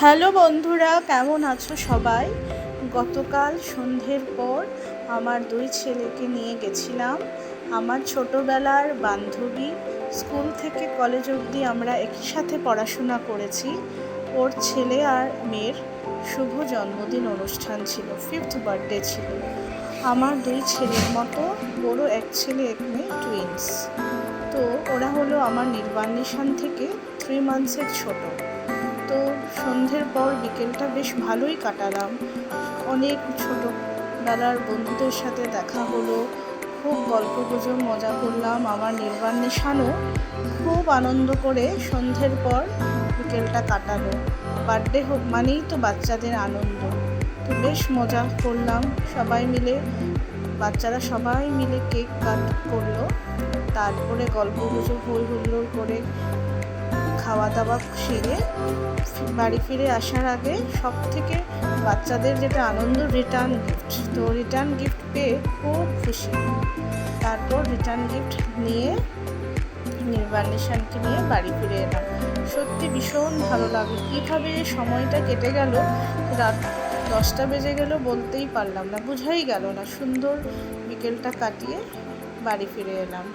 Hello বন্ধুরা, কেমন আছো সবাই? গতকাল সন্ধ্যের পর আমার দুই ছেলেকে নিয়ে গেছিলাম আমার ছোটোবেলার বান্ধবী। স্কুল থেকে কলেজ অবধি আমরা একসাথে পড়াশোনা করেছি। ওর ছেলে আর মেয়ের শুভ জন্মদিন অনুষ্ঠান ছিল, 5th বার্থডে ছিল। আমার দুই ছেলের মতো বড় এক ছেলে এক মেয়ে, টুইন্স। তো ওরা হলো আমার নির্বাণিশান থেকে 3 মান্থসের ছোট। তো সন্ধ্যের পর বিকেলটা বেশ ভালোই কাটালাম। অনেক ছোটোবেলার বন্ধুদের সাথে দেখা হলো, খুব গল্পগুজব মজা করলাম। আমার নির্বাণিশানও খুব আনন্দ করে সন্ধ্যের পর বিকেলটা কাটালো। বার্থডে হোক মানেই তো বাচ্চাদের আনন্দ, তো বেশ মজা করলাম সবাই মিলে। বাচ্চারা সবাই মিলে কেক কাট করলো, তারপরে গল্পগুজব হই হুল্লোড় করে খাওয়া দাওয়া সেরে বাড়ি ফিরে আসার আগে সব থেকে বাচ্চাদের যেটা আনন্দ, রিটার্ন গিফট। তো রিটার্ন গিফট পেয়ে খুব খুশি। তারপর রিটার্ন গিফট নিয়ে নির্বাণিশানকে নিয়ে বাড়ি ফিরে এলাম। সত্যি ভীষণ ভালো লাগে, কীভাবে সময়টা কেটে গেল। রাত 10টা বেজে গেল বলতেই পারলাম না, বোঝাই গেল না। সুন্দর বিকেলটা কাটিয়ে বাড়ি ফিরে এলাম।